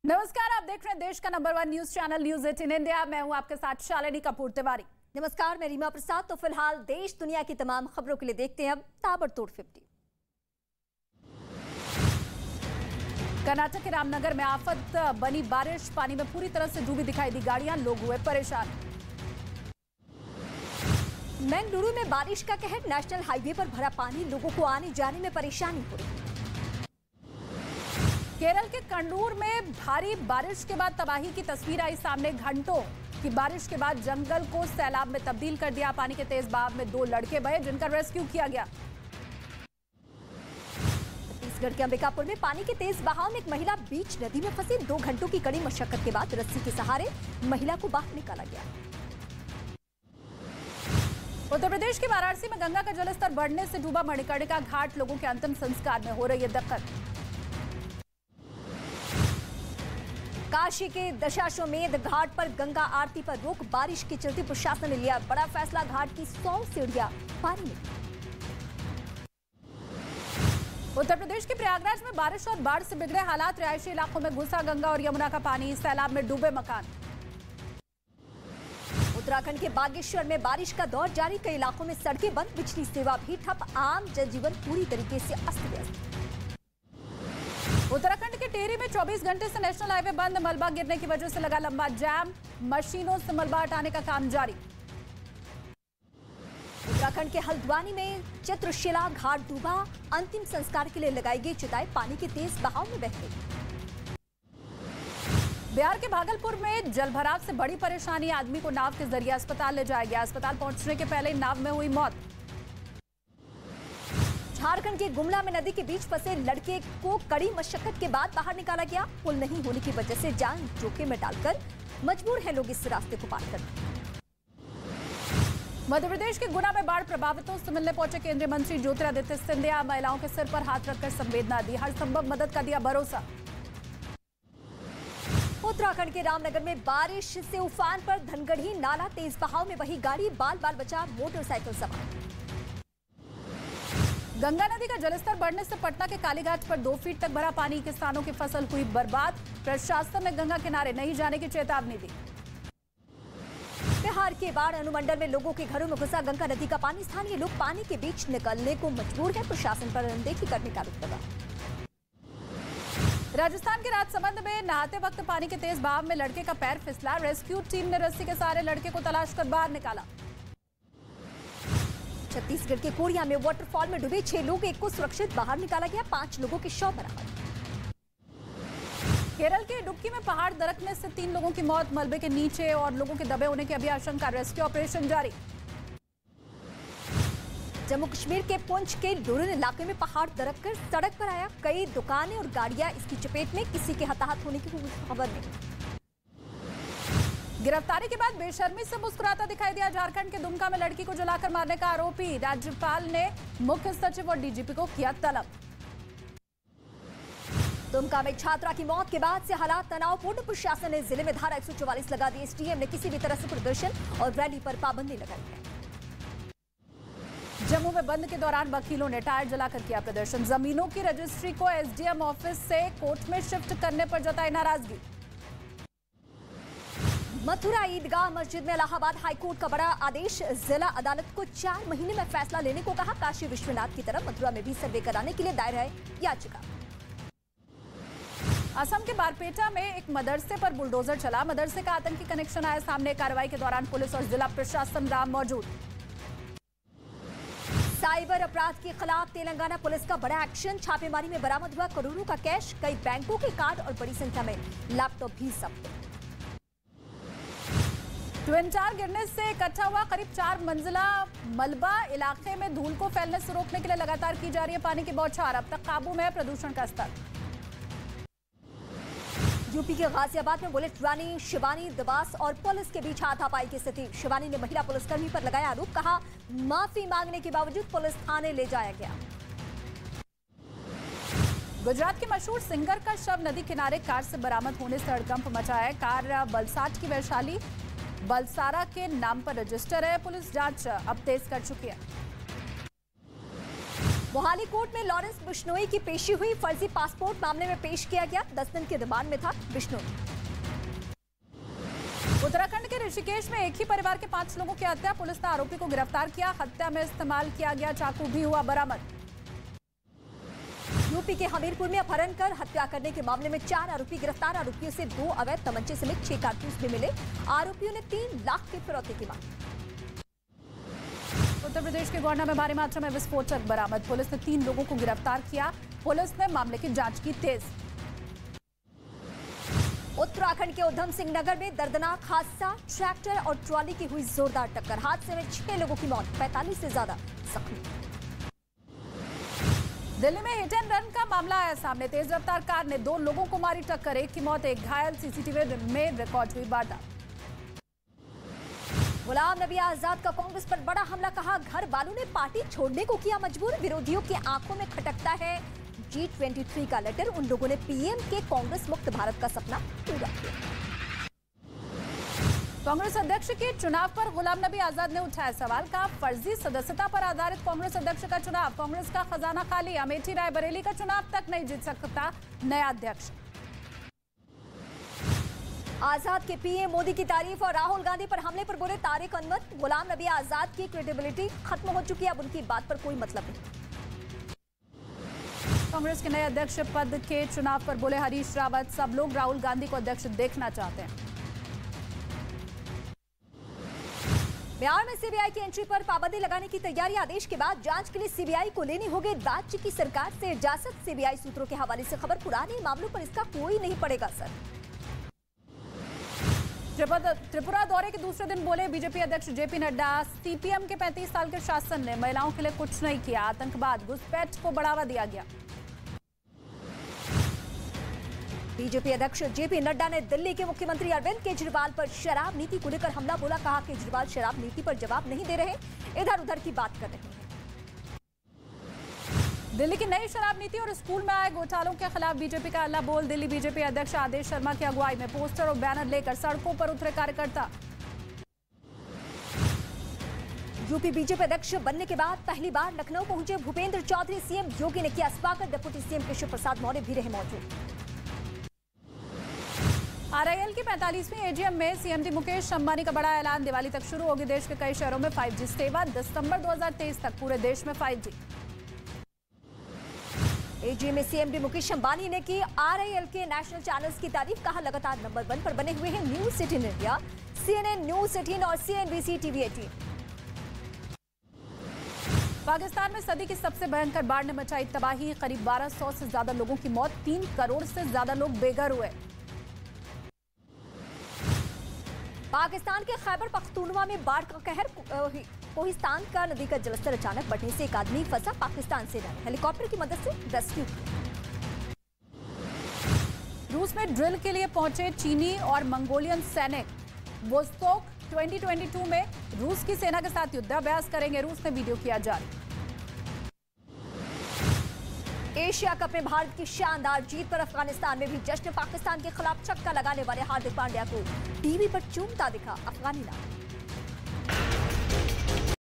नमस्कार, आप देख रहे हैं देश का number 1 news channel news 18 India. मैं हूं आपके साथ शालिनी कपूर तिवारी। नमस्कार, मैं रीमा प्रसाद। तो फिलहाल देश दुनिया की तमाम खबरों के लिए देखते हैं अब ताबड़तोड़ 50। कर्नाटक के रामनगर में आफत बनी बारिश, पानी में पूरी तरह से डूबी दिखाई दी गाड़ियां, लोग हुए परेशान। बेंगलुरु में बारिश का कहर, नेशनल हाईवे पर भरा पानी, लोगों को आने जाने में परेशानी हो रही। केरल के कन्नूर में भारी बारिश के बाद तबाही की तस्वीर आई सामने। घंटों की बारिश के बाद जंगल को सैलाब में तब्दील कर दिया। पानी के तेज बहाव में 2 लड़के बहे जिनका रेस्क्यू किया गया। छत्तीसगढ़ के अंबिकापुर में पानी के तेज बहाव में एक महिला बीच नदी में फंसी। 2 घंटों की कड़ी मशक्कत के बाद रस्सी के सहारे महिला को बाहर निकाला गया। उत्तर प्रदेश के वाराणसी में गंगा का जलस्तर बढ़ने से डूबा मणिकर्णिका घाट, लोगों के अंतिम संस्कार में हो रही है दिक्कत। काशी के दशाश्वमेध घाट पर गंगा आरती पर रोक, बारिश के चलते प्रशासन ने लिया बड़ा फैसला। घाट की 100 सीढ़ियां पानी में। उत्तर प्रदेश के प्रयागराज में बारिश और बाढ़ से बिगड़े हालात, रिहायशी इलाकों में घुसा गंगा और यमुना का पानी, सैलाब में डूबे मकान। उत्तराखंड के बागेश्वर में बारिश का दौर जारी, कई इलाकों में सड़कें बंद, बिजली सेवा भी ठप, आम जनजीवन पूरी तरीके से अस्त व्यस्त। उत्तराखंड के टेहरी में 24 घंटे से नेशनल हाईवे बंद, मलबा गिरने की वजह से लगा लंबा जाम, मशीनों से मलबा हटाने का काम जारी। उत्तराखंड के हल्द्वानी में चित्रशिला घाट डूबा, अंतिम संस्कार के लिए लगाई गई चिताएं पानी के तेज बहाव में बह गई। बिहार के भागलपुर में जलभराव से बड़ी परेशानी, आदमी को नाव के जरिए अस्पताल ले जाया गया। अस्पताल पहुंचने के पहले नाव में हुई मौत। झारखंड के गुमला में नदी के बीच फंसे लड़के को कड़ी मशक्कत के बाद बाहर निकाला गया। पुल नहीं होने की वजह से जान जोखिम में डालकर मजबूर है लोग इस रास्ते को पार करने। मध्य प्रदेश के गुना में बाढ़ प्रभावितों से मिलने पहुंचे केंद्रीय मंत्री ज्योतिरादित्य सिंधिया, महिलाओं के सिर पर हाथ रखकर संवेदना दी, हर संभव मदद का दिया भरोसा। उत्तराखंड के रामनगर में बारिश से उफान पर धनगढ़ी नाला, तेज बहाव में बही गाड़ी, बाल बाल बचा मोटरसाइकिल सवार। गंगा नदी का जलस्तर बढ़ने से पटना के कालीघाट पर 2 फीट तक भरा पानी, किसानों की फसल हुई बर्बाद। प्रशासन ने गंगा किनारे नहीं जाने की चेतावनी दी। बिहार के बाढ़ अनुमंडल में लोगों के घरों में घुसा गंगा नदी का पानी, स्थानीय लोग पानी के बीच निकलने को मजबूर है, प्रशासन पर अनदेखी करने का आरोप लगा। राजस्थान के राजसमंद में नहाते वक्त पानी के तेज बहाव में लड़के का पैर फिसला, रेस्क्यू टीम ने रस्सी के सहारे लड़के को तलाश कर बाहर निकाला। छत्तीसगढ़ के कोरिया में वाटरफॉल में डूबे 6 लोग, एक को सुरक्षित बाहर निकाला गया, 5 लोगों के शव बरामद। केरल के इडुक्की में पहाड़ दरकने से 3 लोगों की मौत, मलबे के नीचे और लोगों के दबे होने की अभी आशंका, रेस्क्यू ऑपरेशन जारी। जम्मू कश्मीर के पुंछ के डुरन इलाके में पहाड़ दरककर सड़क पर आया, कई दुकानें और गाड़ियां इसकी चपेट में, किसी के हताहत होने की खबर नहीं। गिरफ्तारी के बाद बेशर्मी से मुस्कुराता दिखाई दिया झारखंड के दुमका में लड़की को जलाकर मारने का आरोपी, राज्यपाल ने मुख्य सचिव और डीजीपी को किया तलब। दुमका में छात्रा की मौत के बाद से हालात तनावपूर्ण, प्रशासन ने जिले में धारा 144 लगा दी। एसडीएम ने किसी भी तरह से प्रदर्शन और रैली पर पाबंदी लगाई है। जम्मू में बंद के दौरान वकीलों ने टायर जलाकर किया प्रदर्शन, जमीनों की रजिस्ट्री को एसडीएम ऑफिस से कोर्ट में शिफ्ट करने पर जताई नाराजगी। मथुरा ईदगाह मस्जिद में इलाहाबाद हाईकोर्ट का बड़ा आदेश, जिला अदालत को 4 महीने में फैसला लेने को कहा। काशी विश्वनाथ की तरफ मथुरा में भी सर्वे कराने के लिए दायर है याचिका। असम के बारपेटा में एक मदरसे पर बुलडोजर चला, मदरसे का आतंकी कनेक्शन आया सामने। कार्रवाई के दौरान पुलिस और जिला प्रशासन राम मौजूद। साइबर अपराध के खिलाफ तेलंगाना पुलिस का बड़ा एक्शन, छापेमारी में बरामद हुआ करोड़ों का कैश, कई बैंकों के कार्ड और बड़ी संख्या में लैपटॉप भी जब्त। ट्विन टावर गिरने से इकट्ठा हुआ करीब 4 मंजिला मलबा, इलाके में धूल को फैलने से रोकने के लिए लगातार की जा रही है पानी की बौछार, अब तक काबू में है प्रदूषण का स्तर। यूपी के गाजियाबाद में बुलेट रानी शिवानी देवास और पुलिस के बीच हाथापाई की स्थिति, शिवानी ने महिला पुलिसकर्मी पर लगाया आरोप, कहा माफी मांगने के बावजूद पुलिस थाने ले जाया गया। गुजरात के मशहूर सिंगर का शव नदी किनारे कार से बरामद होने से हड़कंप मचा है। कार बलसाट की वैशाली बलसारा के नाम पर रजिस्टर है, पुलिस जांच अब तेज कर चुकी है। मोहाली कोर्ट में लॉरेंस बिश्नोई की पेशी हुई। फर्जी पासपोर्ट मामले में पेश किया गया। 10 दिन के रिमांड में था बिश्नोई। उत्तराखंड के ऋषिकेश में एक ही परिवार के 5 लोगों की हत्या। पुलिस ने आरोपी को गिरफ्तार किया। हत्या में इस्तेमाल किया गया चाकू भी हुआ बरामद। यूपी के हमीरपुर में अपहरण कर हत्या करने के मामले में 4 आरोपी गिरफ्तार। आरोपियों से 2 अवैध तमंचे समेत 6 कारतूस भी मिले। आरोपियों ने 3 लाख की फिरौती की मांग। उत्तर प्रदेश के गोंडा में भारी मात्रा में विस्फोटक बरामद। पुलिस ने 3 लोगों को गिरफ्तार किया। पुलिस ने मामले की जांच की तेज। उत्तराखंड के उधम सिंह नगर में दर्दनाक हादसा। ट्रैक्टर और ट्रॉली की हुई जोरदार टक्कर। हादसे में 6 लोगों की मौत, 45 से ज्यादा जख्मी। दिल्ली में हिट एंड रन का मामला आया सामने। तेज रफ्तार कार ने 2 लोगों को मारी टक्कर। एक की मौत, एक घायल। सीसीटीवी में रिकॉर्ड हुई वारदात। गुलाम नबी आजाद का कांग्रेस पर बड़ा हमला। कहा, घर वालों ने पार्टी छोड़ने को किया मजबूर। विरोधियों की आंखों में खटकता है G23 का लेटर। उन लोगों ने पीएम के कांग्रेस मुक्त भारत का सपना पूरा किया। कांग्रेस अध्यक्ष के चुनाव पर गुलाम नबी आजाद ने उठाया सवाल। कहा, फर्जी सदस्यता पर आधारित कांग्रेस अध्यक्ष का चुनाव। कांग्रेस का खजाना खाली। अमेठी रायबरेली का चुनाव तक नहीं जीत सकता नया अध्यक्ष। आजाद के पीएम मोदी की तारीफ और राहुल गांधी पर हमले पर बोले तारिक अनवर। गुलाम नबी आजाद की क्रेडिबिलिटी खत्म हो चुकी है। अब उनकी बात पर कोई मतलब नहीं। कांग्रेस के नए अध्यक्ष पद के चुनाव पर बोले हरीश रावत। सब लोग राहुल गांधी को अध्यक्ष देखना चाहते हैं। बिहार में सीबीआई की एंट्री पर पाबंदी लगाने की तैयारी। आदेश के बाद जांच के लिए सीबीआई को लेनी होगी राज्य की सरकार से इजाजत। सीबीआई सूत्रों के हवाले से खबर। पुराने मामलों पर इसका कोई नहीं पड़ेगा असर। त्रिपुरा दौरे के दूसरे दिन बोले बीजेपी अध्यक्ष जेपी नड्डा। सीपीएम के 35 साल के शासन ने महिलाओं के लिए कुछ नहीं किया। आतंकवाद, घुसपैठ को बढ़ावा दिया गया। बीजेपी अध्यक्ष जेपी नड्डा ने दिल्ली के मुख्यमंत्री अरविंद केजरीवाल पर शराब नीति को लेकर हमला बोला। कहा, केजरीवाल शराब नीति पर जवाब नहीं दे रहे, इधर उधर की बात कर रहे हैं। दिल्ली की नई शराब नीति और स्कूल में आए घोटालों के खिलाफ बीजेपी का अल्लाह बोल। दिल्ली बीजेपी अध्यक्ष आदेश शर्मा की अगुवाई में पोस्टर और बैनर लेकर सड़कों पर उतरे कार्यकर्ता। यूपी बीजेपी अध्यक्ष बनने के बाद पहली बार लखनऊ पहुंचे भूपेंद्र चौधरी। सीएम योगी ने किया स्वागत। डिप्टी सीएम केशव प्रसाद मौर्य भी रहे मौजूद। आरआईएल की 45वीं एजीएम में सीएमडी मुकेश अंबानी का बड़ा ऐलान। दिवाली तक शुरू होगी देश के कई शहरों में 5G सेवा। दिसंबर 2023 तक पूरे देश में 5G। एजीएम में सीएमडी मुकेश अंबानी ने की आरआईएल के नेशनल चैनल्स की तारीफ। कहा, लगातार नंबर 1 पर बने हुए हैं न्यूज 18 इंडिया, CNN न्यूज 18 और CNBC TV 18। पाकिस्तान में सदी की सबसे भयंकर बाढ़ ने मचाई तबाही। करीब 1200 से ज्यादा लोगों की मौत। 3 करोड़ से ज्यादा लोग बेघर हुए। पाकिस्तान के खैबर पख्तूनवा में बाढ़ का कहर। कोहिस्तान का नदी का जलस्तर अचानक बढ़ने से एक आदमी फंसा। पाकिस्तान सेना ने हेलीकॉप्टर की मदद से रेस्क्यू किया। रूस में ड्रिल के लिए पहुंचे चीनी और मंगोलियन सैनिक। वोस्तोक 2022 में रूस की सेना के साथ युद्धाभ्यास करेंगे। रूस ने वीडियो किया जारी। एशिया कप में भारत की शानदार जीत पर अफगानिस्तान में भी जश्न। पाकिस्तान के खिलाफ छक्का लगाने वाले हार्दिक पांड्या को टीवी पर चूमता दिखा अफगानी नाम।